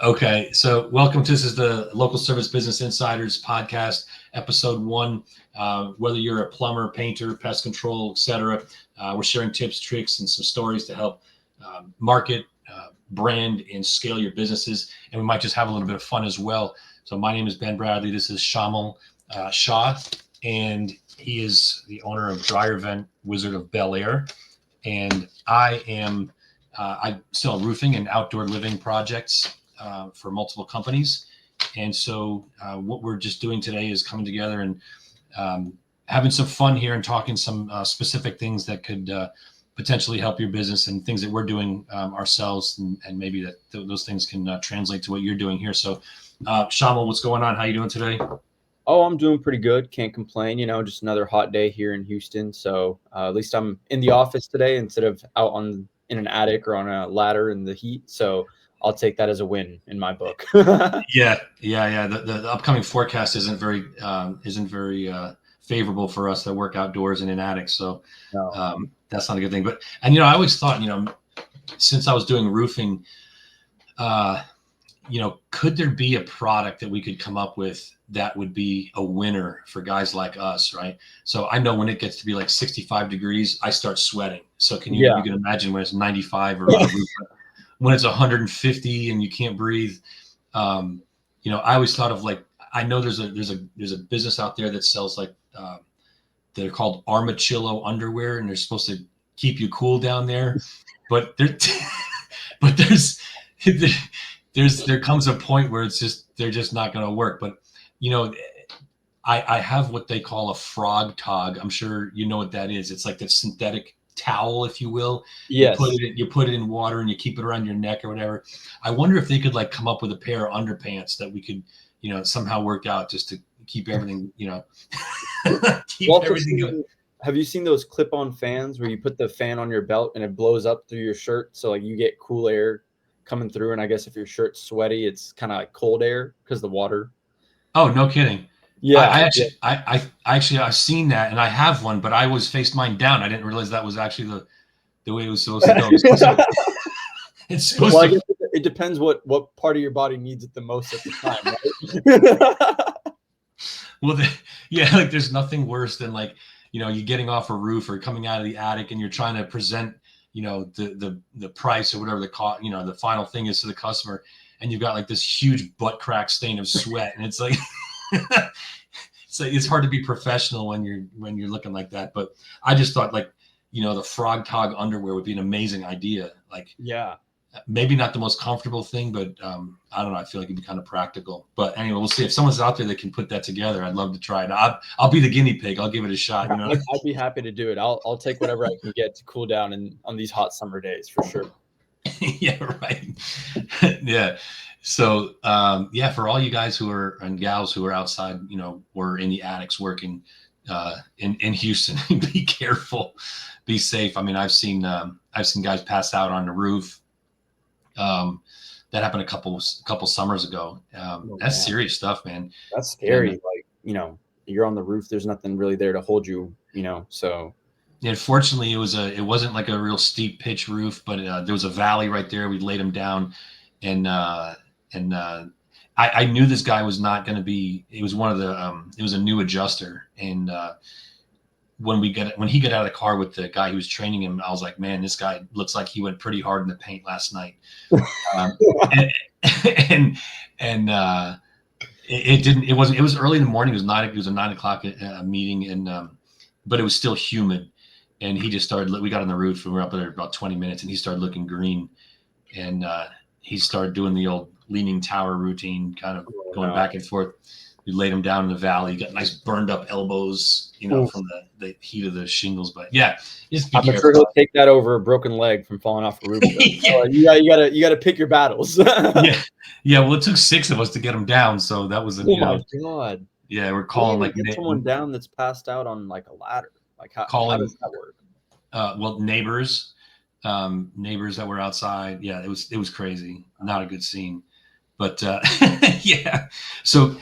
Okay, so welcome to this is the Local Service Business Insiders podcast, episode one. Whether you're a plumber, painter, pest control, etc., we're sharing tips, tricks, and some stories to help market, brand, and scale your businesses. And we might just have a little bit of fun as well. So my name is Ben Bradley. This is Shamal Shah, and he is the owner of Dyer Wizard of Bellaire. And I sell roofing and outdoor living projects for multiple companies. And so what we're just doing today is coming together and having some fun here and talking some specific things that could potentially help your business and things that we're doing ourselves, and maybe those things can translate to what you're doing here. So, Shamal, what's going on? How you doing today? Oh, I'm doing pretty good. Can't complain. Just another hot day here in Houston. So at least I'm in the office today instead of out in an attic or on a ladder in the heat. So I'll take that as a win in my book. Yeah. The upcoming forecast isn't very favorable for us that work outdoors and in attics. So No. that's not a good thing. But I always thought since I was doing roofing, uh, could there be a product that we could come up with that would be a winner for guys like us, right? So I know when it gets to be like 65 degrees, I start sweating. So Yeah. you can imagine when it's 95 or on a roof, when it's 150 and you can't breathe. Um, I always thought of like, I know there's a business out there that sells like they're called Armachillo underwear, and they're supposed to keep you cool down there, but there but there comes a point where they're just not going to work. But you know, I have what they call a frog tog. I'm sure you know what that is. It's like the synthetic towel, if you will. Yes. You put it in water and you keep it around your neck or whatever. I wonder if they could like come up with a pair of underpants that we could, somehow work out just to keep everything, I've keep also everything going. seen, have you seen those clip-on fans where you put the fan on your belt and it blows up through your shirt? So like you get cool air coming through. And I guess if your shirt's sweaty, it's kind of like cold air because the water. Oh, no kidding. Yeah. I've seen that and I have one, but I always faced mine down. I didn't realize that was actually the way it was supposed to go. It's supposed Well, I to guess it depends what part of your body needs it the most at the time, right? well, yeah, like there's nothing worse than like, you getting off a roof or coming out of the attic and you're trying to present, the price or whatever the cost, the final thing is to the customer, and you've got like this huge butt crack stain of sweat, and it's like it's hard to be professional when you're looking like that. But I just thought like, the frog tog underwear would be an amazing idea. Like Yeah. maybe not the most comfortable thing, but I don't know. I feel like it'd be kind of practical. But anyway, we'll see if someone's out there that can put that together. I'd love to try it. I'll be the guinea pig. I'll give it a shot. I'd be happy to do it. I'll take whatever I can get to cool down on these hot summer days for sure. Yeah, right. Yeah. So yeah, for all you guys who are and gals who are outside, or in the attics working in Houston, be careful, be safe. I mean, I've seen guys pass out on the roof. That happened a couple summers ago. Oh, That's man. serious stuff, man. That's And scary. Like, you're on the roof, there's nothing really there to hold you, so fortunately, it wasn't like a real steep pitch roof, but there was a valley right there. We laid him down, and I knew this guy was not going to be. It was one of the. It was a new adjuster, and when he got out of the car with the guy who was training him, I was like, man, this guy looks like he went pretty hard in the paint last night. Um, and and it didn't. It wasn't. It was early in the morning. It was a 9 o'clock meeting, and but it was still humid. And he just started. We got on the roof and we were up there about 20 minutes, and he started looking green, and he started doing the old leaning tower routine, kind of oh, going no. back and forth. We laid him down in the valley. He got nice burned up elbows, Oof. from the heat of the shingles. But yeah, just be I'm careful. sure he'll take that over a broken leg from falling off a roof. Yeah. You gotta pick your battles. Yeah, yeah. Well, it took 6 of us to get him down, so that was Oh my god. yeah. We're How do you calling even like get someone down that's passed out on like a ladder? Like how calling does that work? well, neighbors that were outside. Yeah, it was crazy. Not a good scene. But yeah. So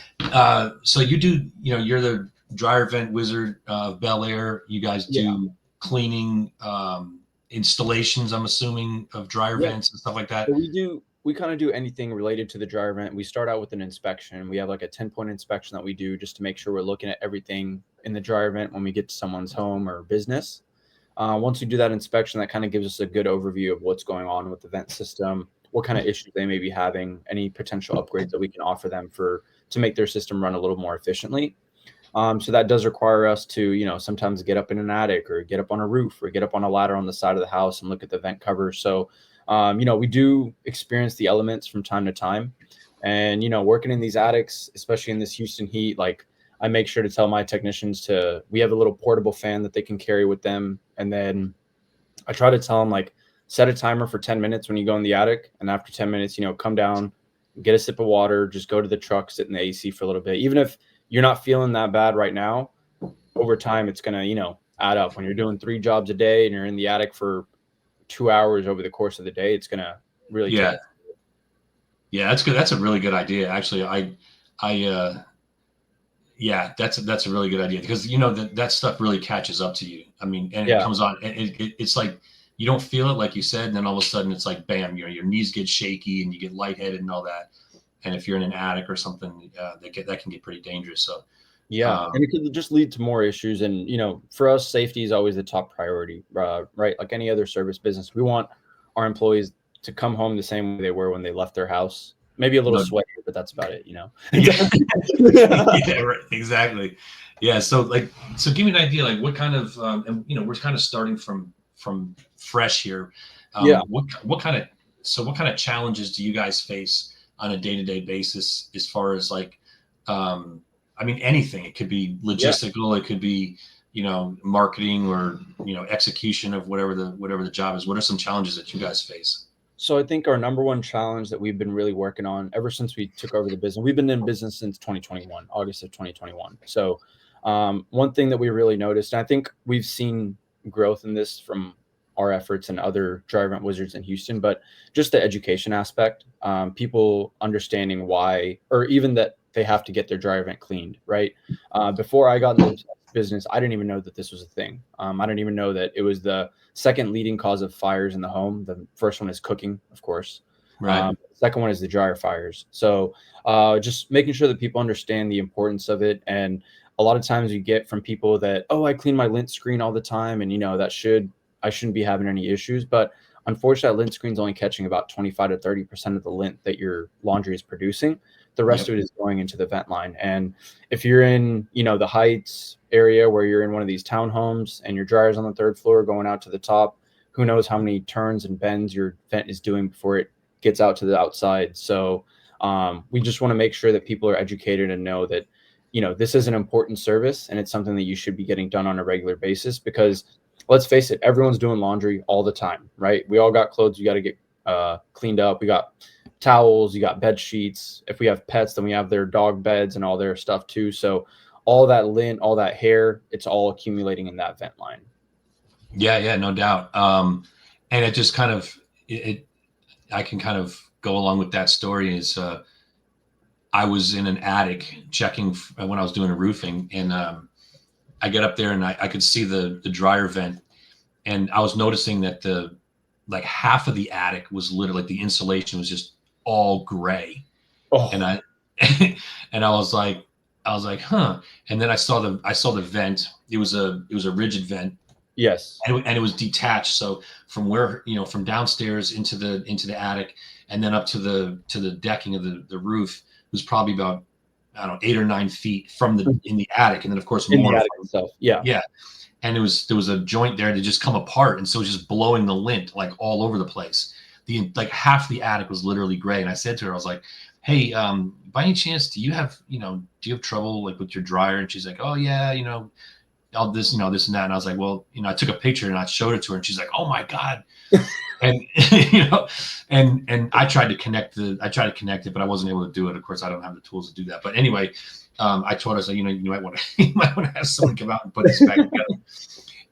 you do, you're the dryer vent wizard of Bellaire. You guys Yeah. do cleaning, installations, I'm assuming, of dryer Yeah. vents and stuff like that. So we do. we kind of do anything related to the dryer vent. We start out with an inspection. We have like a 10-point inspection that we do just to make sure we're looking at everything in the dryer vent when we get to someone's home or business. Once we do that inspection, that kind of gives us a good overview of what's going on with the vent system, what kind of issues they may be having, any potential upgrades that we can offer them to make their system run a little more efficiently. So that does require us to, sometimes get up in an attic or get up on a roof or get up on a ladder on the side of the house and look at the vent covers. So, we do experience the elements from time to time. And, working in these attics, especially in this Houston heat, like I make sure to tell my technicians we have a little portable fan that they can carry with them. And then I try to tell them, like, set a timer for 10 minutes when you go in the attic. And after 10 minutes, come down, get a sip of water, just go to the truck, sit in the AC for a little bit. Even if you're not feeling that bad right now, over time, it's going to, add up. When you're doing 3 jobs a day and you're in the attic for 2 hours over the course of the day, it's going to really Yeah. Yeah, that's good. That's a really good idea. Actually, yeah, that's a really good idea because that stuff really catches up to you. I mean, and it comes on. It's like you don't feel it, like you said, and then all of a sudden it's like bam, your knees get shaky and you get lightheaded and all that. And if you're in an attic or something, that can get pretty dangerous. So and it could just lead to more issues. And for us, safety is always the top priority, right? Like any other service business, we want our employees to come home the same way they were when they left their house. Maybe a little sweaty, but that's about it, Yeah, yeah, right, exactly. Yeah, so give me an idea, like what kind of, and we're kind of starting from fresh here. What kind of challenges do you guys face on a day-to-day basis as far as anything? It could be logistical, it could be marketing or execution of whatever the job is. What are some challenges that you guys face? So I think our number one challenge that we've been really working on ever since we took over the business, we've been in business since 2021, August of 2021. So one thing that we really noticed, and I think we've seen growth in this from our efforts and other dryer vent wizards in Houston, but just the education aspect, people understanding why, or even that they have to get their dryer vent cleaned, right? Before I got into business, I didn't even know that this was a thing. I didn't even know that it was the second leading cause of fires in the home. The first one is cooking, of course. Right. The second one is the dryer fires. So just making sure that people understand the importance of it. And a lot of times you get from people that, oh, I clean my lint screen all the time. And, I shouldn't be having any issues. But unfortunately, that lint screen is only catching about 25 to 30% of the lint that your laundry is producing. The rest of it is going into the vent line. And if you're in, the Heights area where you're in one of these townhomes and your dryer's on the 3rd floor going out to the top, who knows how many turns and bends your vent is doing before it gets out to the outside. So we just want to make sure that people are educated and know that, this is an important service and it's something that you should be getting done on a regular basis, because let's face it, everyone's doing laundry all the time, right? We all got clothes you got to get cleaned up. We got towels, you got bed sheets. If we have pets, then we have their dog beds and all their stuff too. So all that lint, all that hair, it's all accumulating in that vent line. Yeah, no doubt. And it just kind of, I can kind of go along with that story is, I was in an attic checking when I was doing a roofing, and I get up there and I could see the dryer vent, and I was noticing that half of the attic was literally, the insulation was just all gray. And I was like, huh. And then I saw the vent. It was a rigid vent. Yes. And it was detached. So from from downstairs into the attic and then up to the decking of the roof was probably about, I don't know, 8 or 9 feet in the attic. And then of course in more the attic itself. Yeah. Yeah. And there was a joint there to just come apart. And so it was just blowing the lint like all over the place. Half the attic was literally gray. And I said to her, I was like, hey, by any chance, do you have trouble like with your dryer? And she's like, oh yeah, all this, this and that. And I was like, well, I took a picture and I showed it to her and she's like, oh my God. And, and I tried to connect it, but I wasn't able to do it. Of course, I don't have the tools to do that. But anyway, I told her, so, you might want to have someone come out and put this back together.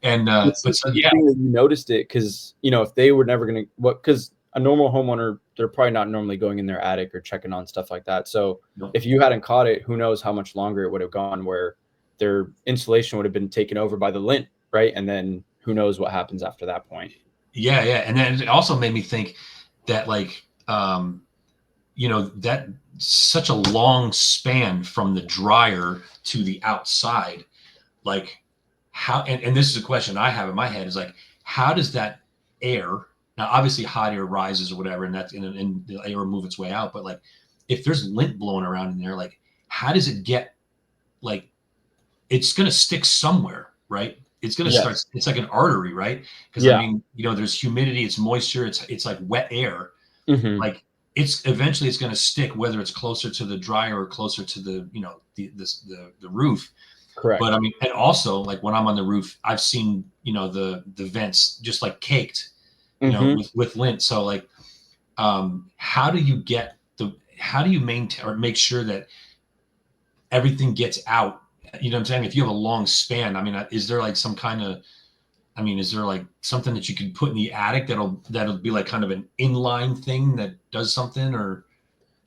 And, but so, yeah. You noticed it because, if they were never going to, because a normal homeowner, they're probably not normally going in their attic or checking on stuff like that. So if you hadn't caught it, who knows how much longer it would have gone where their insulation would have been taken over by the lint, right? And then who knows what happens after that point. Yeah. And then it also made me think that you know, that such a long span from the dryer to the outside, like how, and this is a question I have in my head is like, how does that air, now obviously hot air rises or whatever, and that's and the air will move its way out, but like if there's lint blowing around in there, like how does it get, like it's going to stick somewhere, right? It's going to start, Yes. it's like an artery, right? Because I Yeah. mean, you know, there's humidity, it's moisture, it's like wet air, Hmm. like it's eventually it's going to stick, whether it's closer to the dryer or closer to the, you know, the roof. But I Correct. mean, and also like when I'm on the roof, I've seen, you know, the vents just like caked, you know, Hmm. with lint. So like, how do you get the, how do you maintain or make sure that everything gets out? You know what I'm saying? If you have a long span, I mean, is there like some kind of, I mean, is there like something that you can put in the attic that'll be like kind of an inline thing that does something, or?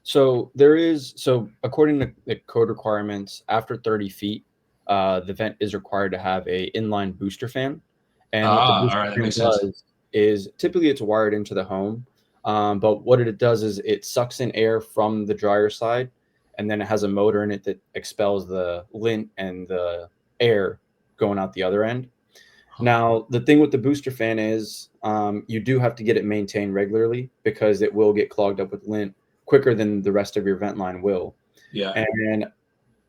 So there is, so according to the code requirements, after 30 feet, the vent is required to have a inline booster fan. And what the Ah, all booster right, that fan makes sense. does is typically it's wired into the home. But what it does is it sucks in air from the dryer side, and then it has a motor in it that expels the lint and the air going out the other end. Now, the thing with the booster fan is you do have to get it maintained regularly because it will get clogged up with lint quicker than the rest of your vent line will. Yeah, And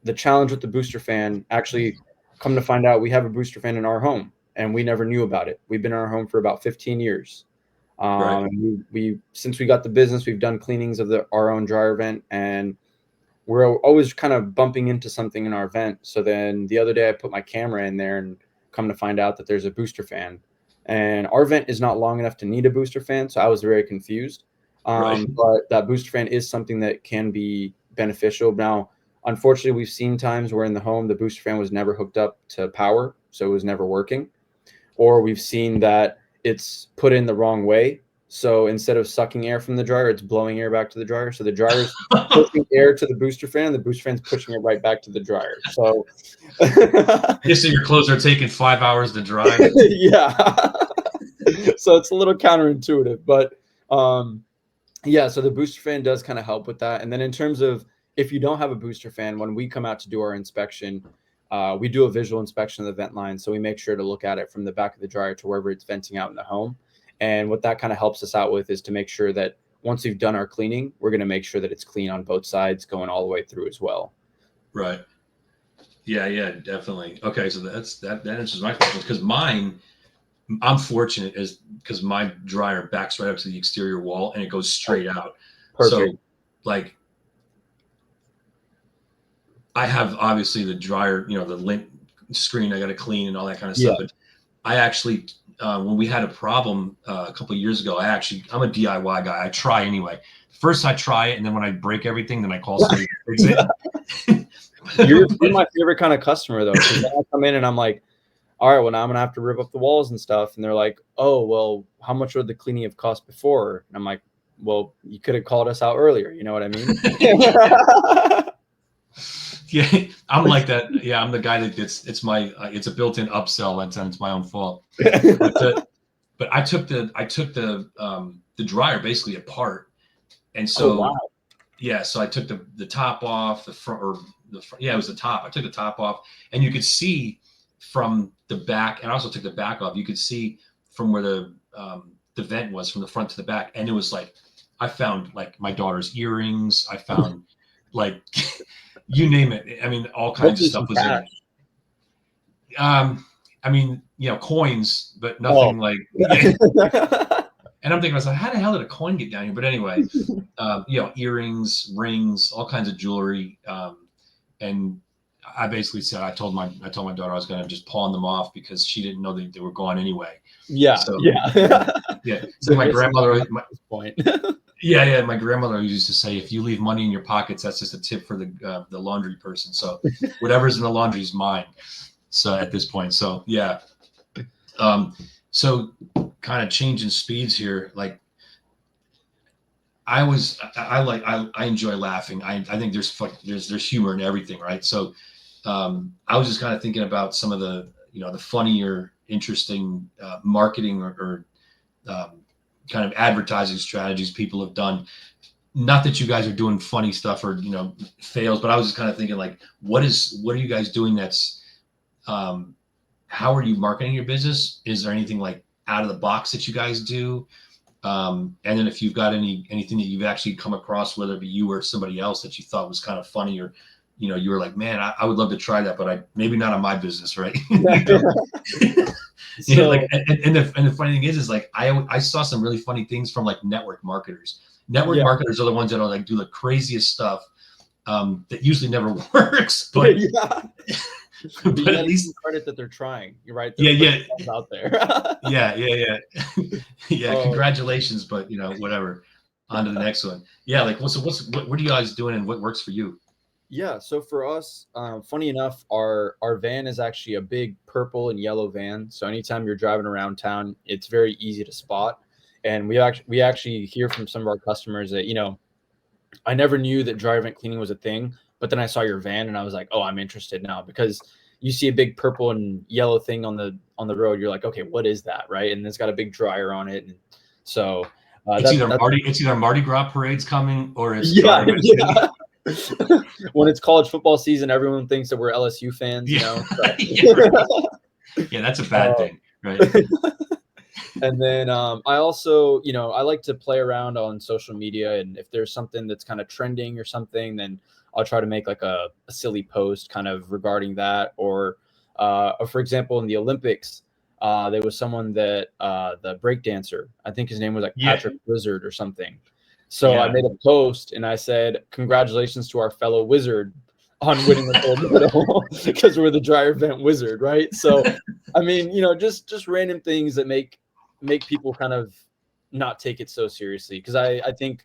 the challenge with the booster fan, actually, come to find out, we have a booster fan in our home and we never knew about it. We've been in our home for about 15 years. right. We since we got the business, we've done cleanings of our own dryer vent, and we're always kind of bumping into something in our vent. So then the other day I put my camera in there and come to find out that there's a booster fan. And our vent is not long enough to need a booster fan. So I was very confused. Right. But that booster fan is something that can be beneficial. Now, unfortunately, we've seen times where in the home the booster fan was never hooked up to power. So it was never working. Or we've seen that it's put in the wrong way. So instead of sucking air from the dryer, it's blowing air back to the dryer. So the dryer's pushing air to the booster fan, the booster fan's pushing it right back to the dryer. So Just so your clothes are taking 5 hours to dry. yeah. So it's a little counterintuitive, but yeah, so the booster fan does kind of help with that. And then in terms of if you don't have a booster fan, when we come out to do our inspection, we do a visual inspection of the vent line. So we make sure to look at it from the back of the dryer to wherever it's venting out in the home. And what that kind of helps us out with is to make sure that once we've done our cleaning, we're going to make sure that it's clean on both sides going all the way through as well. Right. Yeah, yeah, definitely. Okay, so that answers my question, because mine, I'm fortunate is because my dryer backs right up to the exterior wall and it goes Oh, straight out. So perfect. like I have obviously the dryer, you know, the lint screen I got to clean and all that kind of Yeah. stuff. But I actually, when we had a problem a couple of years ago, I'm a DIY guy. I try anyway. First I try it, and then when I break everything, then I call somebody to fix it. You're my favorite kind of customer though, because then I come in and I'm like, all right, well now I'm gonna have to rip up the walls and stuff, and they're like, oh well, how much would the cleaning have cost before? And I'm like, well, you could have called us out earlier. You know what I mean? Yeah, I'm like that. Yeah, I'm the guy that it's my it's a built-in upsell. That's and it's my own fault. But but I took the dryer basically apart, and Oh so wow. yeah, so I took the top off the front, or the front, yeah, it was the top. I took the top off, and you could see from the back, and I also took the back off. You could see from where the vent was from the front to the back, and it was like I found like my daughter's earrings. I found like you name it. I mean, all kinds of Hopefully some stuff was in cash. there. I mean, you know, coins, but Oh. nothing like yeah. And I'm thinking to myself, how the hell did a coin get down here? But anyway, you know, earrings, rings, all kinds of jewelry. And I basically said, I told my daughter I was going to just pawn them off because she didn't know they were gone anyway. Yeah, So yeah. yeah, so They're my missing grandmother, out at this point. yeah, my grandmother used to say, if you leave money in your pockets, that's just a tip for the laundry person. So whatever's in the laundry is mine. So at this point, so yeah. So kind of changing speeds here, like I enjoy laughing. I think there's humor in everything, right? So I was just kind of thinking about some of the, you know, the funnier, interesting marketing or kind of advertising strategies people have done. Not that you guys are doing funny stuff or, fails, but I was just kind of thinking like, what are you guys doing that's, how are you marketing your business? Is there anything like out of the box that you guys do? And then if you've got anything that you've actually come across, whether it be you or somebody else that you thought was kind of funny, or, you were like, man, I would love to try that, but maybe not on my business. Right. So, like, and the funny thing is like, I saw some really funny things from like network marketers. Network marketers are the ones that are like, do the craziest stuff, that usually never works, but yeah. but at least credit that they're trying. You're right. Yeah. Out there. Yeah. Oh. Congratulations, but whatever. On to the next one. Yeah, like what are you guys doing and what works for you? Yeah, so for us, funny enough, our van is actually a big purple and yellow van. So anytime you're driving around town, it's very easy to spot. And we actually hear from some of our customers that, I never knew that dry vent cleaning was a thing, but then I saw your van and I was like, oh, I'm interested now, because you see a big purple and yellow thing on the road. You're like, okay, what is that, right? And it's got a big dryer on it, and so it's either Mardi Gras parade's coming or it's yeah. When it's college football season, everyone thinks that we're LSU fans. Yeah, that's a bad thing, right? And then I also, I like to play around on social media, and if there's something that's kind of trending or something, then I'll try to make like a silly post kind of regarding that. Or for example, in the Olympics, there was someone that the breakdancer, I think his name was like Patrick Wizard or something. So I made a post and I said, congratulations to our fellow wizard on winning the gold medal, because we're the dry vent wizard, right? So I mean, just random things that make people kind of not take it so seriously. Because I think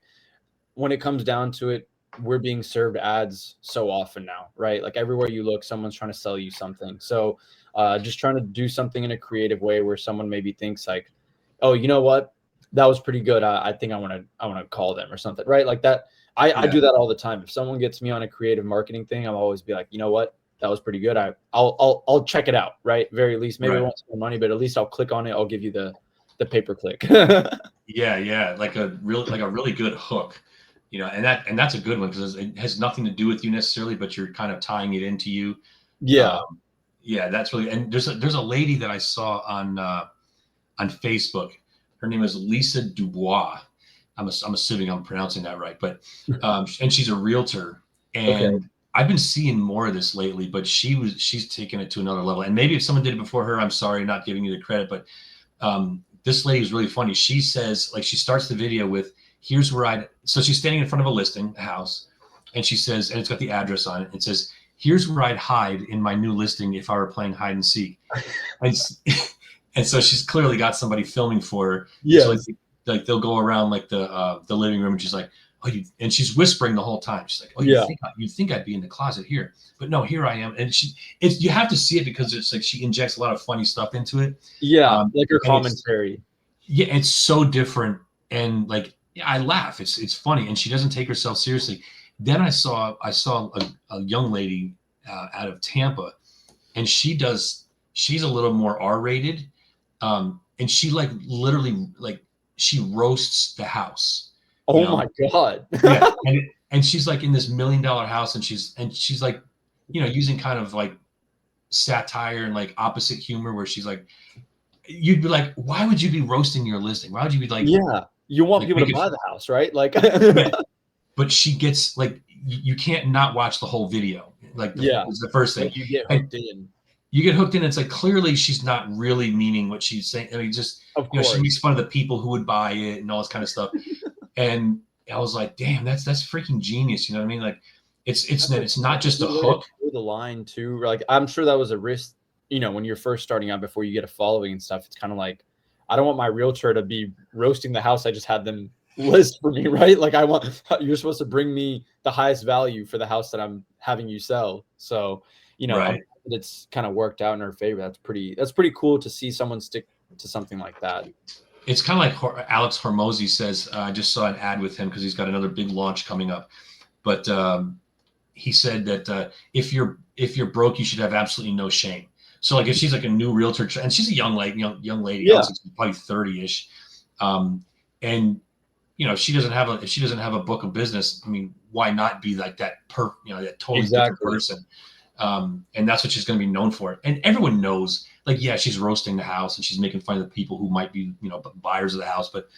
when it comes down to it, we're being served ads so often now, right? Like everywhere you look, someone's trying to sell you something. So just trying to do something in a creative way where someone maybe thinks like, oh, you know what? That was pretty good. I think I want to call them or something, right? Like that. I do that all the time. If someone gets me on a creative marketing thing, I'll always be like, you know what? That was pretty good. I'll check it out, right? Very least, maybe I won't spend money, but at least I'll click on it. I'll give you the pay per click. Yeah, like a really good hook, and that's a good one because it has nothing to do with you necessarily, but you're kind of tying it into you. Yeah. That's really. And there's a lady that I saw on Facebook. Her name is Lisa Dubois. I'm assuming I'm pronouncing that right, but and she's a realtor, and I've been seeing more of this lately. But she's taken it to another level. And maybe if someone did it before her, I'm sorry, not giving you the credit, but this lady is really funny. She says, like, she starts the video with, "Here's where so she's standing in front of a listing, a house, and she says, and it's got the address on it. It says, "Here's where I'd hide in my new listing if I were playing hide and seek." And so she's clearly got somebody filming for her. Yeah. So like they'll go around like the living room, and she's like, "Oh, and she's whispering the whole time. She's like, "Oh, you think I'd be in the closet here, but no, here I am." And you have to see it because it's like she injects a lot of funny stuff into it. Yeah, like her commentary. It's so different, and like I laugh. It's funny, and she doesn't take herself seriously. Then I saw a young lady out of Tampa, and she's a little more R-rated. And she like literally like she roasts the house. Oh my God. Yeah. And she's like in this $1 million house, and she's like, using kind of like satire and like opposite humor, where she's like, you'd be like, why would you be roasting your listing? Why would you be like, you want people to buy the house, right? Like, but she gets like, you can't not watch the whole video. Like it's the first thing. Like you get hooked in. You get hooked in. It's like, clearly she's not really meaning what she's saying. I mean, just, she makes fun of the people who would buy it and all this kind of stuff. And I was like, damn, that's freaking genius. You know what I mean? Like it's not just a hook. The line too. Like, I'm sure that was a risk, when you're first starting out before you get a following and stuff. It's kind of like, I don't want my realtor to be roasting the house I just had them list for me, right? Like, you're supposed to bring me the highest value for the house that I'm having you sell. So, right. It's kind of worked out in her favor. That's pretty cool to see someone stick to something like that. It's kind of like Alex Hormozy says. I just saw an ad with him because he's got another big launch coming up. But he said that if you're broke, you should have absolutely no shame. So like if she's like a new realtor, and she's a young lady, yeah, she's probably 30-ish. And if she doesn't have a book of business, I mean, why not be like that that totally different Exactly. person? And that's what she's going to be known for. And everyone knows, like, yeah, she's roasting the house and she's making fun of the people who might be, buyers of the house, but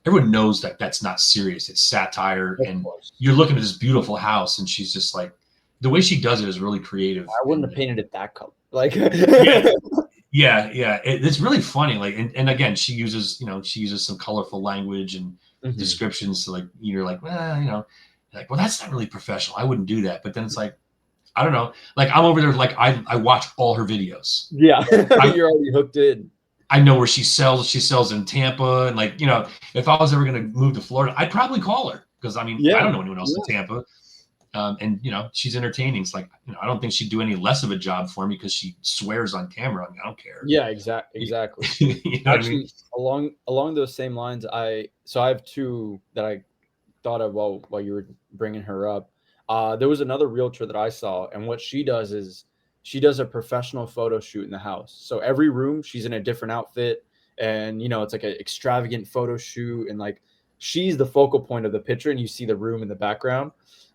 everyone knows that that's not serious. It's satire, Of and course. you're looking at this beautiful house, and she's just like, the way she does it is really creative. I wouldn't have painted it that color. Like, Yeah, yeah. It's really funny. Like, and again, she uses some colorful language and Mhm. descriptions. So like, you're like, well, like, well, that's not really professional. I wouldn't do that. But then it's like, I don't know. Like, I'm over there. Like, I watch all her videos. Yeah, I you're already hooked in. I know where she sells. She sells in Tampa, and like, if I was ever going to move to Florida, I'd probably call her because I mean, I Yeah, don't know anyone else in Tampa. And she's entertaining. It's like, I don't think she'd do any less of a job for me because she swears on camera. I mean, I don't care. yeah, exactly. You know what I mean? Actually, along those same lines, I have two that I thought of while you were bringing her up. There was another realtor that I saw, and what she does is she does a professional photo shoot in the house. So every room she's in a different outfit, and it's like an extravagant photo shoot, and like she's the focal point of the picture, and you see the room in the background.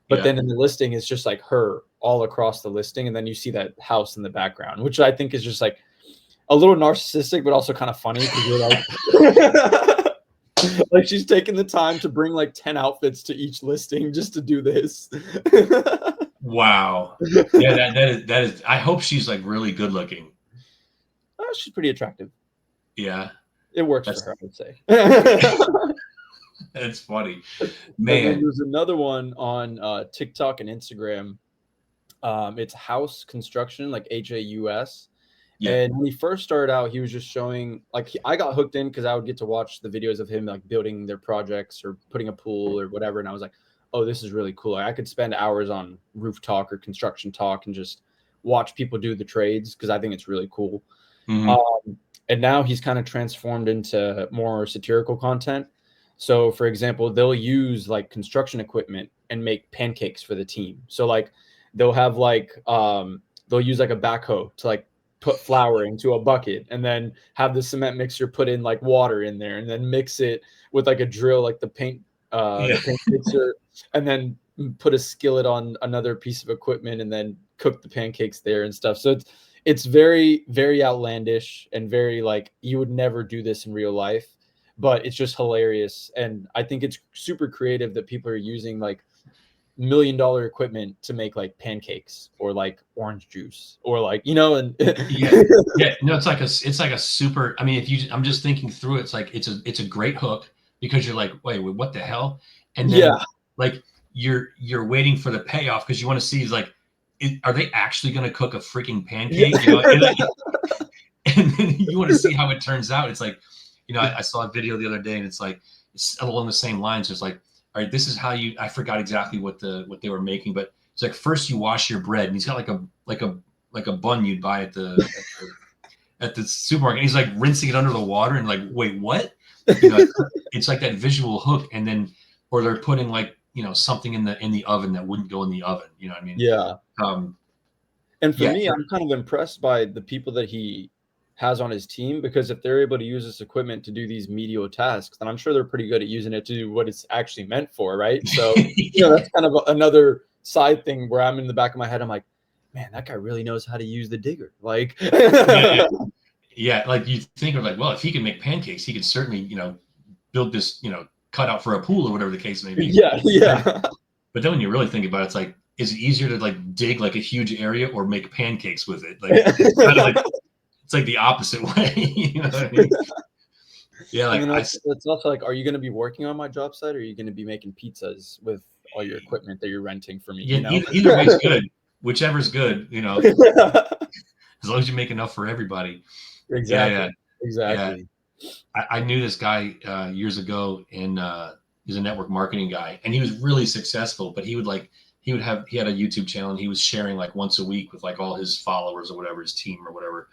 But Yeah. then in the listing, it's just like her all across the listing, and then you see that house in the background, which I think is just like a little narcissistic, but also kind of funny because you're like, like she's taking the time to bring like 10 outfits to each listing just to do this. Wow. Yeah, that is. I hope she's like really good looking. She's pretty attractive. Yeah, It works for her, I would say. that's funny, And then man. there's another one on TikTok and Instagram. It's House Construction, like HAUS. Yeah, And when he first started out, he was just showing, like, I got hooked in because I would get to watch the videos of him like building their projects or putting a pool or whatever. And I was like, oh, this is really cool. Like, I could spend hours on roof talk or construction talk and just watch people do the trades because I think it's really cool. Mhm. And now he's kind of transformed into more satirical content. So, for example, they'll use like construction equipment and make pancakes for the team. So, like, they'll have they'll use like a backhoe to like put flour into a bucket and then have the cement mixer put in like water in there and then mix it with like a drill, like Yeah. the paint mixer, and then put a skillet on another piece of equipment and then cook the pancakes there and stuff. So it's very, very outlandish and very like you would never do this in real life, but it's just hilarious. And I think it's super creative that people are using like $1 million equipment to make like pancakes or like orange juice or like and Yeah. No, it's like a super. I mean, I'm just thinking through it. It's like it's a great hook because you're like, wait, what the hell? And then yeah, like you're waiting for the payoff because you want to see is like, are they actually going to cook a freaking pancake? And then you want to see how it turns out. It's like, I saw a video the other day, and it's like it's along the same lines. It's like, all right, this is how you. I forgot exactly what they were making, but it's like first you wash your bread, and he's got like a bun you'd buy at the supermarket. And he's like rinsing it under the water, and like, wait, what? It's like that visual hook, and then or they're putting like something in the oven that wouldn't go in the oven. You know what I mean? yeah. And for Yeah. me, I'm kind of impressed by the people that he has on his team because if they're able to use this equipment to do these medial tasks, then I'm sure they're pretty good at using it to do what it's actually meant for, right? So, that's kind of another side thing where I'm in the back of my head, I'm like, man, that guy really knows how to use the digger. Like, yeah, like you think of like, well, if he can make pancakes, he could certainly, build this, cutout for a pool or whatever the case may be. yeah. But then when you really think about it, it's like, is it easier to like dig like a huge area or make pancakes with it? Like, it's like the opposite way. You know what I mean? Yeah, like it's also like, are you going to be working on my job site or are you going to be making pizzas with all your equipment that you're renting for me? Yeah, either way's good. Whichever's good, as long as you make enough for everybody. Exactly. Yeah. I knew this guy years ago, and he's a network marketing guy, and he was really successful. But he had a YouTube channel, and he was sharing like once a week with like all his followers or whatever, his team or whatever,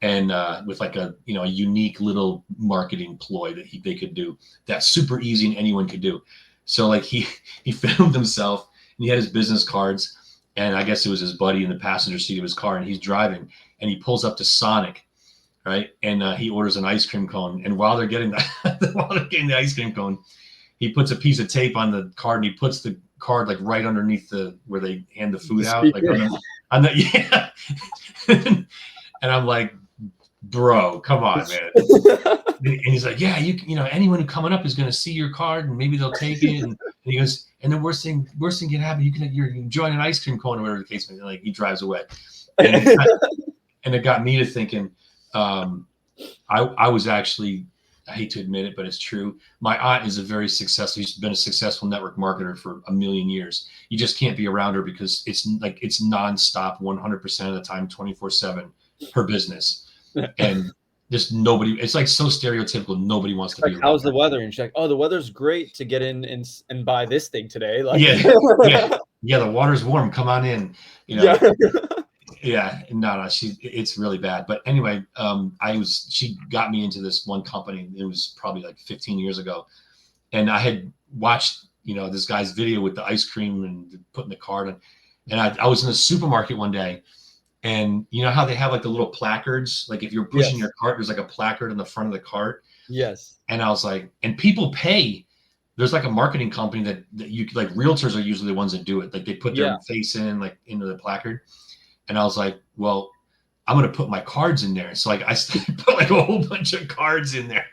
and with like a a unique little marketing ploy that they could do that's super easy and anyone could do. So like he filmed himself, and he had his business cards, and I guess it was his buddy in the passenger seat of his car, and he's driving, and he pulls up to Sonic. right? And he orders an ice cream cone. And while they're getting the ice cream cone, he puts a piece of tape on the card and he puts the card like right underneath where they hand the food out, like on the yeah. And I'm like, bro, come on, man. And he's like, yeah, you know, anyone who coming up is going to see your card and maybe they'll take it. And he goes, and the worst thing can happen. You're enjoying an ice cream cone or whatever the case may be. Like, he drives away. And it got me to thinking, I was actually, I hate to admit it, but it's true. My aunt is she's been a successful network marketer for a million years. You just can't be around her because it's nonstop, 100% of the time, 24/7, her business. And just nobody, it's like so stereotypical. Nobody wants to be around. How's the weather? And she's like, oh, the weather's great to get in and buy this thing today. Like, yeah, the water's warm. Come on in. You know? Yeah. No, it's really bad. But anyway, she got me into this one company. It was probably like 15 years ago. And I had watched, you know, this guy's video with the ice cream and putting the card in. And I was in the supermarket one day. And you know how they have like the little placards? Like if you're pushing your cart, there's like a placard in the front of the cart. Yes. And I was like, and people pay. There's like a marketing company that you like, realtors are usually the ones that do it. Like they put their face in, like into the placard. And I was like, well, I'm going to put my cards in there. So like I put like a whole bunch of cards in there.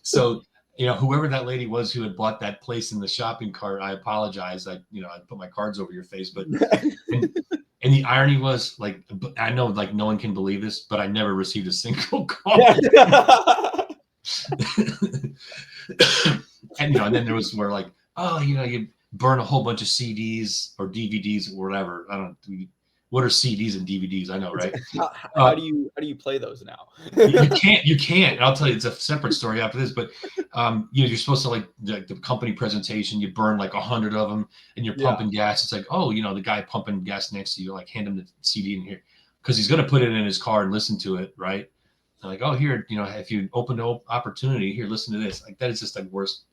So, you know, whoever that lady was who had bought that place in the shopping cart, I apologize. I put my cards over your face, but and the irony was, like, I know like no one can believe this, but I never received a single call. And you know, and then there was where like, oh, you know, you burn a whole bunch of CDs or DVDs or whatever. I don't know. What are CDs and DVDs? I know, right? How do you play those now? You can't. I'll tell you, it's a separate story after this. But you're supposed to like the company presentation. You burn like 100 of them, and you're pumping gas. It's like, oh, you know, the guy pumping gas next to you, like hand him the CD in here because he's gonna put it in his car and listen to it, right? And like, oh, here, you know, if you open the opportunity, here, listen to this. Like that is just like worst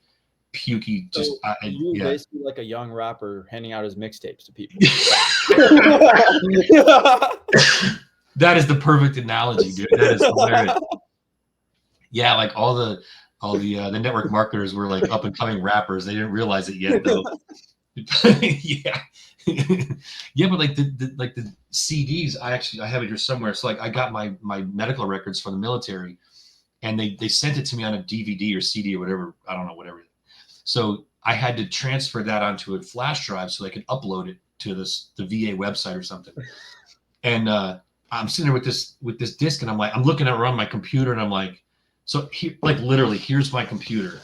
pukey. Just you basically like a young rapper handing out his mixtapes to people. That is the perfect analogy, dude. That is hilarious. Yeah, like all the network marketers were like up and coming rappers. They didn't realize it yet, though. Yeah, but like the CDs, I have it here somewhere. So like I got my medical records from the military, and they sent it to me on a DVD or CD or whatever. I don't know, whatever. So I had to transfer that onto a flash drive so I could upload it to the VA website or something. And I'm sitting there with this disc, and I'm like, I'm looking around my computer, and I'm like, so here, like literally, here's my computer.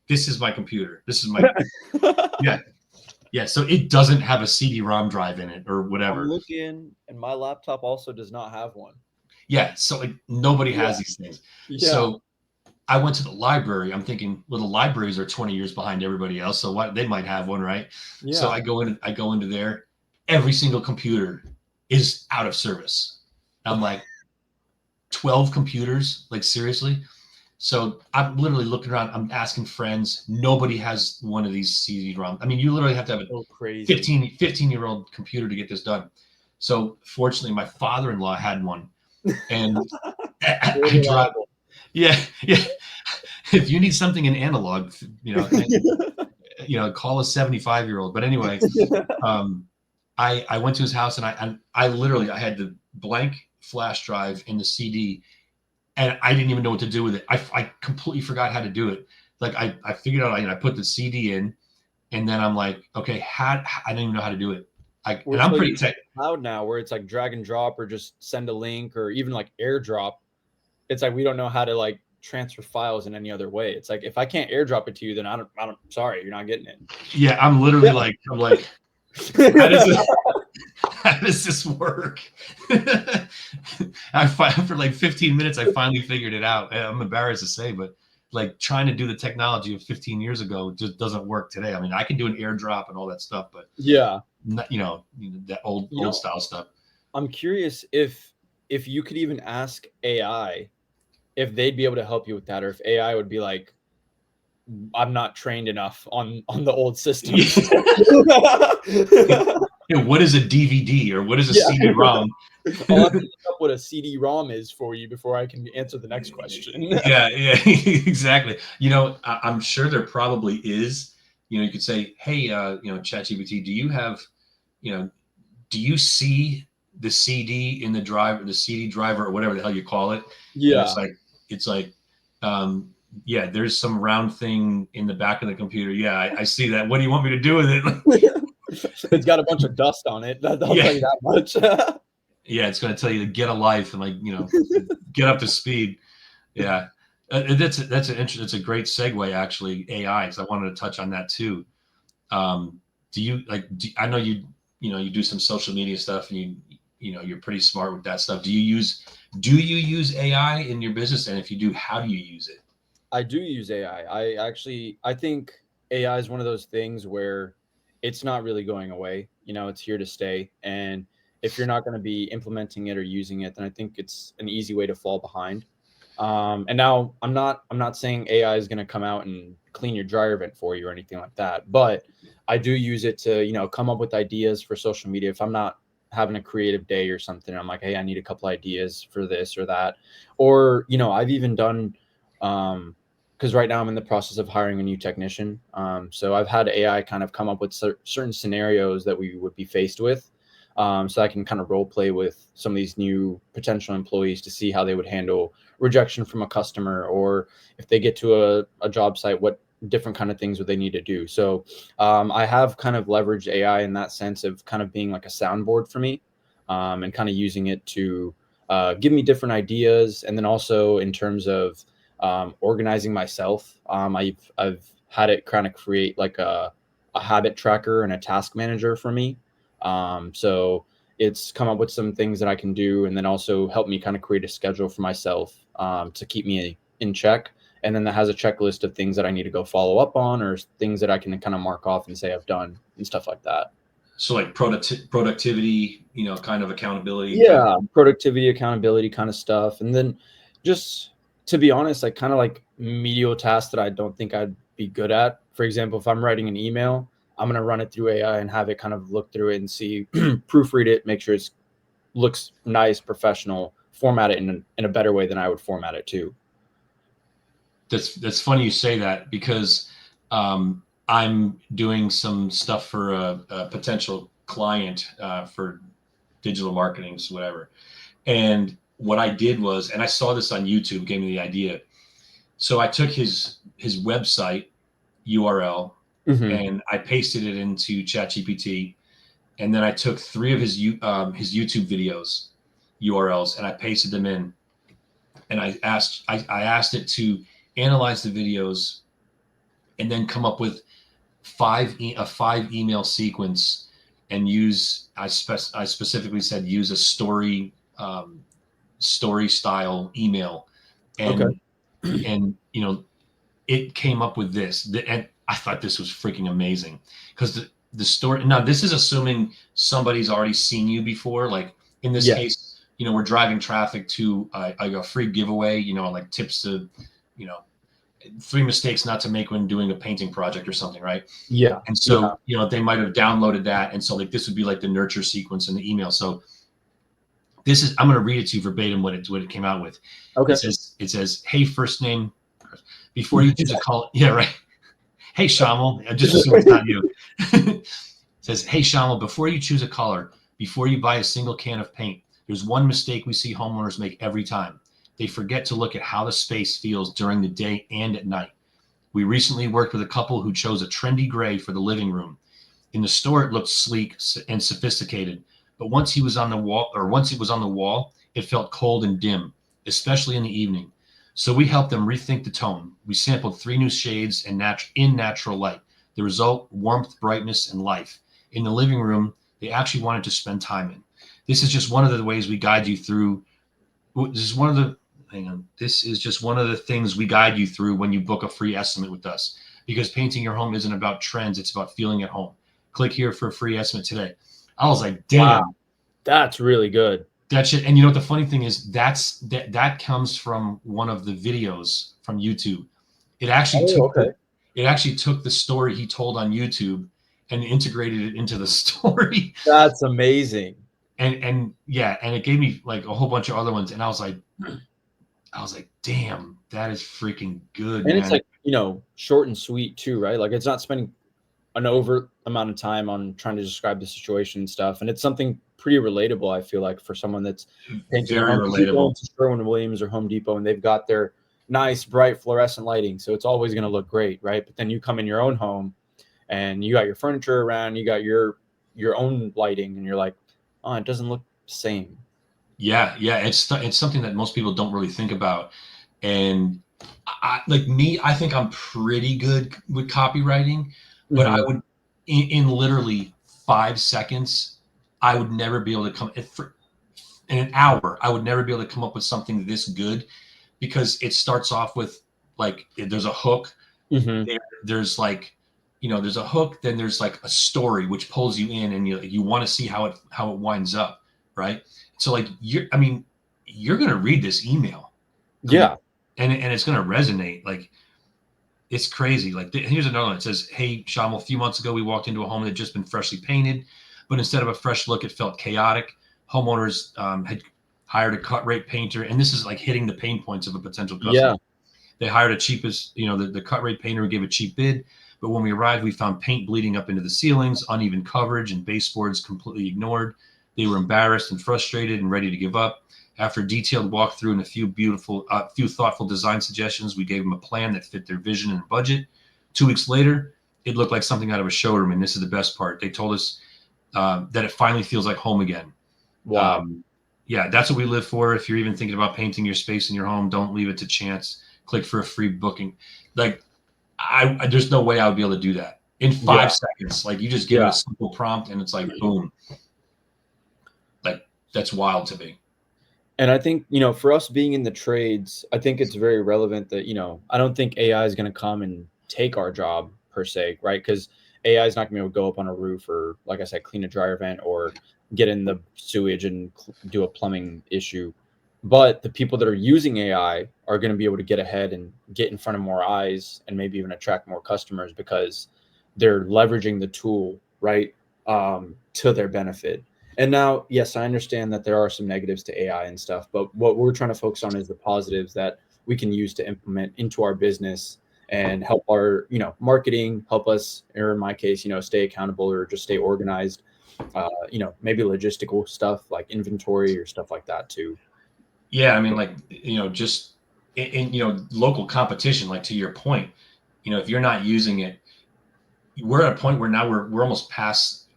This is my computer. This is my yeah. So it doesn't have a CD-ROM drive in it or whatever. I'm looking, and my laptop also does not have one. Yeah. So like nobody has these things. Yeah. So I went to the library. I'm thinking, well, the libraries are 20 years behind everybody else, so what, they might have one, right? Yeah. So I go into there. Every single computer is out of service. I'm like, 12 computers? Like, seriously? So I'm literally looking around. I'm asking friends. Nobody has one of these CD-ROM. I mean, you literally have to have a 15-year-old computer to get this done. So fortunately, my father-in-law had one, and I dropped. Yeah. If you need something in analog, you know, call a 75-year-old. But anyway, I went to his house, and I literally had the blank flash drive in the CD, and I didn't even know what to do with it. I completely forgot how to do it. Like I figured out, I put the CD in, and then I'm like, okay, I didn't even know how to do it. And I'm pretty tech cloud now, where it's like drag and drop or just send a link or even like airdrop. It's like we don't know how to like transfer files in any other way. It's like if I can't airdrop it to you, then I don't sorry, you're not getting it. Yeah, I'm literally like how does this work? For like 15 minutes I finally figured it out. I'm embarrassed to say, but like trying to do the technology of 15 years ago just doesn't work today. I mean, I can do an airdrop and all that stuff, but not, that old style stuff. I'm curious if you could even ask AI if they'd be able to help you with that, or if AI would be like, I'm not trained enough on the old system. What is a DVD or what is a CD-ROM? I'll have to look up what a CD-ROM is for you before I can answer the next question. Yeah, exactly. I'm sure there probably is. You could say, hey, ChatGPT, do you have, you know, do you see the CD in the driver, the CD driver, or whatever the hell you call it? And Yeah. it's like, um, yeah, there's some round thing in the back of the computer. Yeah, I see that. What do you want me to do with it? It's got a bunch of dust on it. I'll Yeah, tell you that much. yeah, it's going to tell you to get a life and get up to speed. Yeah, that's a great segue actually. AI, because I wanted to touch on that too. Do you I know you do some social media stuff, and you're pretty smart with that stuff. Do you use AI in your business, and if you do, how do you use it? I do use AI. I think AI is one of those things where it's not really going away. It's here to stay. And if you're not going to be implementing it or using it, then I think it's an easy way to fall behind. And now I'm not saying AI is going to come out and clean your dryer vent for you or anything like that, but I do use it to, come up with ideas for social media. If I'm not having a creative day or something, I'm like, hey, I need a couple ideas for this or that. Or, I've even done, because right now I'm in the process of hiring a new technician. So I've had AI kind of come up with certain scenarios that we would be faced with. So I can kind of role play with some of these new potential employees to see how they would handle rejection from a customer, or if they get to a job site, what different kind of things would they need to do. So I have kind of leveraged AI in that sense of kind of being like a soundboard for me, and kind of using it to give me different ideas. And then also in terms of organizing myself, I've had it kind of create like a habit tracker and a task manager for me. So it's come up with some things that I can do, and then also help me kind of create a schedule for myself, to keep me in check. And then that has a checklist of things that I need to go follow up on, or things that I can kind of mark off and say I've done and stuff like that. So like productivity, kind of accountability type. Yeah, productivity, accountability kind of stuff. And then just to be honest, like kind of like medial tasks that I don't think I'd be good at. For example, if I'm writing an email, I'm going to run it through AI and have it kind of look through it and see, proofread it, make sure it looks nice, professional, format it in a better way than I would format it too. That's funny you say that, because I'm doing some stuff for a potential client, for digital marketing, so whatever. And what I did was, and I saw this on YouTube, gave me the idea. So I took his website URL Mm-hmm. and I pasted it into ChatGPT, and then I took three of his YouTube videos URLs and I pasted them in, and I asked it to analyze the videos and then come up with a 5 email sequence, and I specifically said use a story style email, Okay. and and it came up with this, and I thought this was freaking amazing, because the story, now this is assuming somebody's already seen you before, like in this Yeah. case, we're driving traffic to a free giveaway, like tips to, you know 3 mistakes not to make when doing a painting project or something, right? Yeah. And Yeah. so, they might have downloaded that. And so like this would be like the nurture sequence in the email. So I'm going to read it to you verbatim what it came out with. Okay. It says, hey, first name, before you choose a color. Yeah, right. Hey, Shamal, I just assume it's not you. It says, hey, Shamal, before you choose a color, before you buy a single can of paint, there's one mistake we see homeowners make every time. They forget to look at how the space feels during the day and at night. We recently worked with a couple who chose a trendy gray for the living room. In the store, it looked sleek and sophisticated, but once it was on the wall, it felt cold and dim, especially in the evening. So we helped them rethink the tone. We sampled 3 new shades in natural light. The result: warmth, brightness, and life. In the living room, they actually wanted to spend time in. This is just one of the ways we guide you through. This is one of the Hang on. This is just one of the things we guide you through when you book a free estimate with us. Because painting your home isn't about trends; it's about feeling at home. Click here for a free estimate today. I was like, damn, Wow. That's really good. that shit. And you know what the funny thing is? That comes from one of the videos from YouTube. It actually Oh, took okay. the story he told on YouTube and integrated it into the story. That's amazing. and yeah, and it gave me like a whole bunch of other ones, and I was like, damn, that is freaking good, And it's man. like, short and sweet too, right? Like it's not spending an over amount of time on trying to describe the situation and stuff. And it's something pretty relatable, I feel like, for someone that's painting their Very home. Because you go relatable. into Sherwin-Williams or Home Depot and they've got their nice, bright fluorescent lighting. So it's always going to look great, right? But then you come in your own home and you got your furniture around, you got your own lighting, and you're like, oh, it doesn't look the same. Yeah, yeah, it's something that most people don't really think about, and like me, I think I'm pretty good with copywriting, but I Mm-hmm. would, in literally 5 seconds, I would never be able to come in an hour. I would never be able to come up with something this good because it starts off with like there's a hook, Mm-hmm. there's like there's a hook, then there's like a story which pulls you in, and you want to see how it winds up, right? So like you're gonna read this email. I mean, Yeah. and it's gonna resonate. Like it's crazy. Like here's another one. It says, "Hey, Shamal, a few months ago we walked into a home that had just been freshly painted, but instead of a fresh look, it felt chaotic. Homeowners had hired a cut rate painter, and this is like hitting the pain points of a potential customer. Yeah. They hired a cheapest, the cut rate painter who gave a cheap bid. But when we arrived, we found paint bleeding up into the ceilings, uneven coverage, and baseboards completely ignored. They were embarrassed and frustrated and ready to give up. After a detailed walkthrough and a few thoughtful design suggestions, we gave them a plan that fit their vision and budget. 2 weeks later, it looked like something out of a showroom. And this is the best part. They told us that it finally feels like home again. Wow. Um, yeah, that's what we live for. If you're even thinking about painting your space in your home, don't leave it to chance. Click for a free booking. Like there's no way I would be able to do that in Yeah. 5 seconds. Like you just give it a Yeah. simple prompt and it's like boom. Like that's wild to me. And I think, for us being in the trades, I think it's very relevant that, I don't think AI is going to come and take our job per se, right? Because AI is not going to be able to go up on a roof or, like I said, clean a dryer vent or get in the sewage and do a plumbing issue. But the people that are using AI are going to be able to get ahead and get in front of more eyes and maybe even attract more customers because they're leveraging the tool, right, to their benefit. And now, yes, I understand that there are some negatives to AI and stuff, but what we're trying to focus on is the positives that we can use to implement into our business and help our, marketing, help us, or in my case, stay accountable or just stay organized. Maybe logistical stuff like inventory or stuff like that too. Yeah, I mean, like just in local competition. Like to your point, if you're not using it, we're at a point where now we're almost past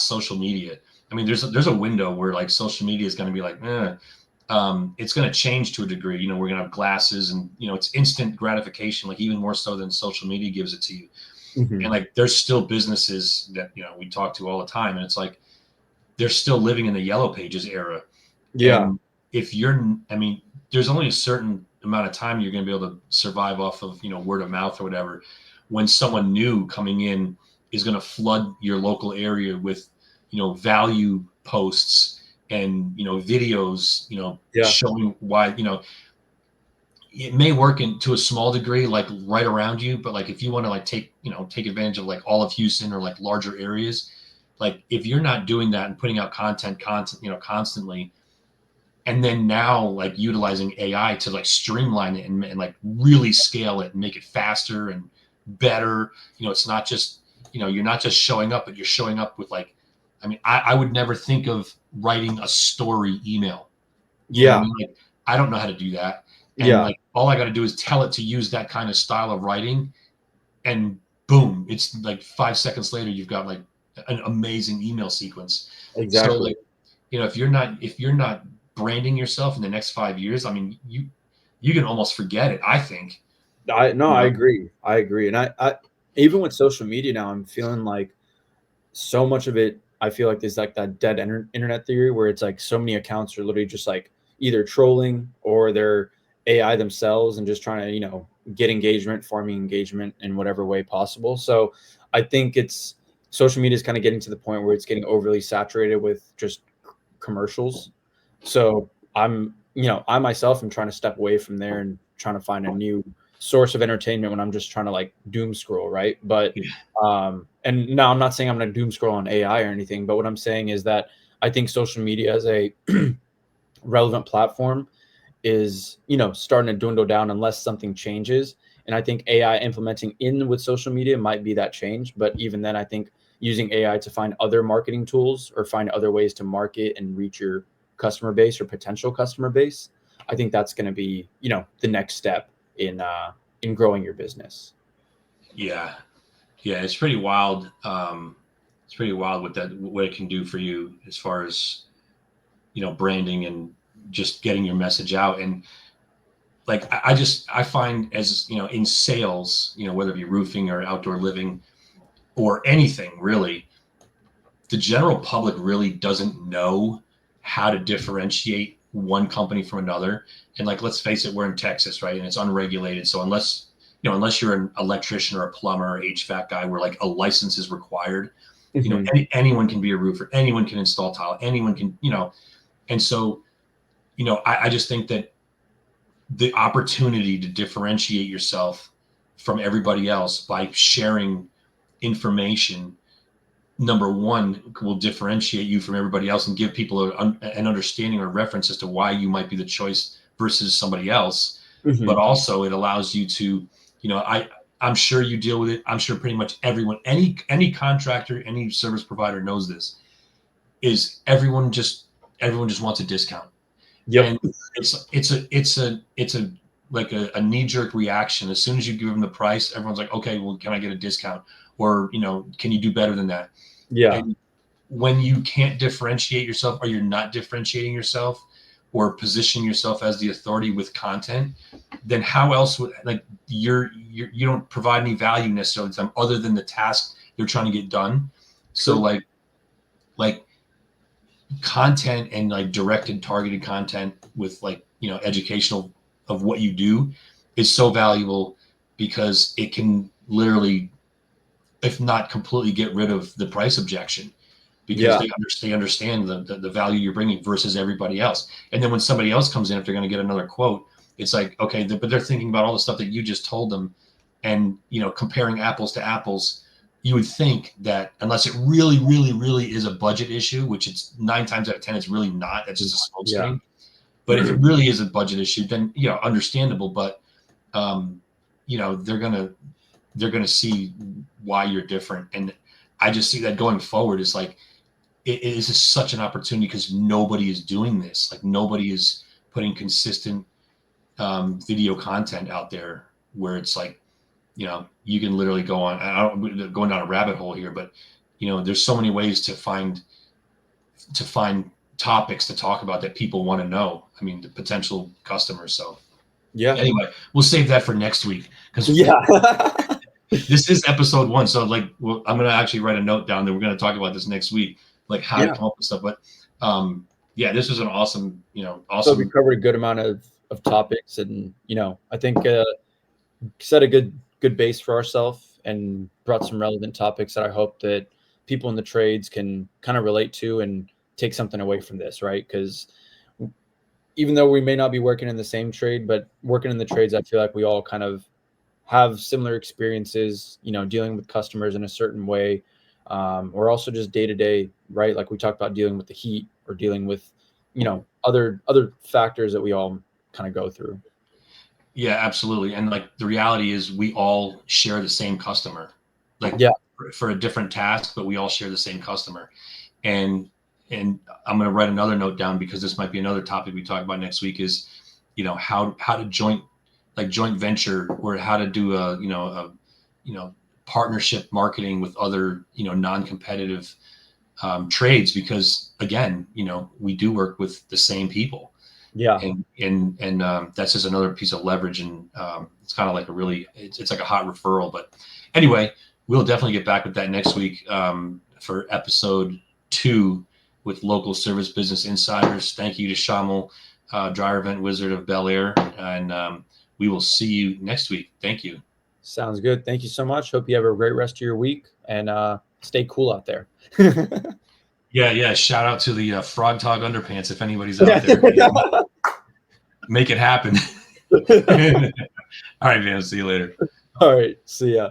social media. I mean, there's a window where like social media is going to be like, it's going to change to a degree. We're going to have glasses, and it's instant gratification, like even more so than social media gives it to you. Hmm. And like, there's still businesses that we talk to all the time, and it's like they're still living in the yellow pages era. Yeah. And I mean, there's only a certain amount of time you're going to be able to survive off of word of mouth or whatever. When someone new coming in is going to flood your local area with value posts and videos Yeah. showing why it may work to a small degree like right around you, but like if you want to like take advantage of like all of Houston or like larger areas, like if you're not doing that and putting out content constantly, and then now like utilizing AI to like streamline it and like really scale it and make it faster and better. It's not just you're not just showing up, but you're showing up with like, I mean, I would never think of writing a story email. You know what I Yeah. mean? Like I don't know how to do that, and Yeah. like all I got to do is tell it to use that kind of style of writing, and boom, it's like 5 seconds later you've got like an amazing email sequence. So Exactly. like if you're not branding yourself in the next 5 years, I mean, you can almost forget it. I think. I agree. I agree. And I even with social media now, I'm feeling like so much of it, I feel like there's like that dead internet theory where it's like so many accounts are literally just like either trolling or they're AI themselves and just trying to, get engagement, farming engagement in whatever way possible. So I think it's social media is kind of getting to the point where it's getting overly saturated with just commercials. So I myself am trying to step away from there and trying to find a new source of entertainment when I'm just trying to like doom scroll, right? But Yeah. and now I'm not saying I'm going to doom scroll on AI or anything, but what I'm saying is that I think social media as a relevant platform is, starting to dwindle down unless something changes. And I think AI implementing in with social media might be that change. But even then, I think using AI to find other marketing tools or find other ways to market and reach your customer base or potential customer base, I think that's going to be, the next step in growing your business. Yeah. Yeah. It's pretty wild. It's pretty wild what it can do for you as far as, branding and just getting your message out. And like, I find as, in sales, whether it be roofing or outdoor living or anything really, the general public really doesn't know how to differentiate one company from another. And like, let's face it, we're in Texas, right? And it's unregulated. So unless you're an electrician or a plumber or HVAC guy where like a license is required, anyone can be a roofer, anyone can install tile, anyone can, and so, I just think that the opportunity to differentiate yourself from everybody else by sharing information, number one, will differentiate you from everybody else and give people an understanding or reference as to why you might be the choice versus somebody else. But also it allows you to, I'm sure you deal with it. I'm sure pretty much everyone, any contractor, any service provider knows this, is everyone just wants a discount. Yep. And it's a like a knee-jerk reaction. As soon as you give them the price, everyone's like, okay, well, can I get a discount? Or, can you do better than that? Yeah. And when you can't differentiate yourself, or you're not differentiating yourself or positioning yourself as the authority with content, then how else would, like, you don't provide any value necessarily to them other than the task they're trying to get done. So like content and like directed, targeted content with like, educational of what you do is so valuable because it can literally, if not completely, get rid of the price objection, because they understand the value you're bringing versus everybody else. And then when somebody else comes in, if they're going to get another quote, it's like, okay, but they're thinking about all the stuff that you just told them, and comparing apples to apples. You would think that unless it really, really, really is a budget issue, which it's 9 times out of 10, it's really not. That's just a smoke screen. But if it really is a budget issue, then understandable. But they're gonna see why you're different. And I just see that going forward is like, it is just such an opportunity because nobody is doing this. Like, nobody is putting consistent video content out there where it's like, you can literally go on. I don't going down a rabbit hole here, but there's so many ways to find topics to talk about that people want to know. I mean, the potential customers. So anyway, we'll save that for next week because this is episode 1. So like, I'm going to actually write a note down that we're going to talk about this next week, like how to come up with stuff. But this was an awesome. So we covered a good amount of topics, and I think set a good base for ourselves and brought some relevant topics that I hope that people in the trades can kind of relate to and take something away from this, right? Because even though we may not be working in the same trade, but working in the trades, I feel like we all kind of have similar experiences, dealing with customers in a certain way, or also just day to day, right? Like we talked about dealing with the heat or dealing with, other factors that we all kind of go through. Yeah, absolutely. And like the reality is we all share the same customer, like for a different task, but we all share the same customer. And I'm going to write another note down because this might be another topic we talk about next week is, how to joint venture, or how to do a partnership marketing with other, non-competitive trades, because again, we do work with the same people. Yeah. And that's just another piece of leverage. And it's kind of like it's like a hot referral. But anyway, we'll definitely get back with that next week for episode 2 with local service business insiders. Thank you to Shamal, dryer vent wizard of Bellaire. And we will see you next week. Thank you. Sounds good. Thank you so much. Hope you have a great rest of your week, and stay cool out there. Yeah. Shout out to the Frog Tog Underpants if anybody's out there. Make it happen. All right, man. See you later. All right. See ya.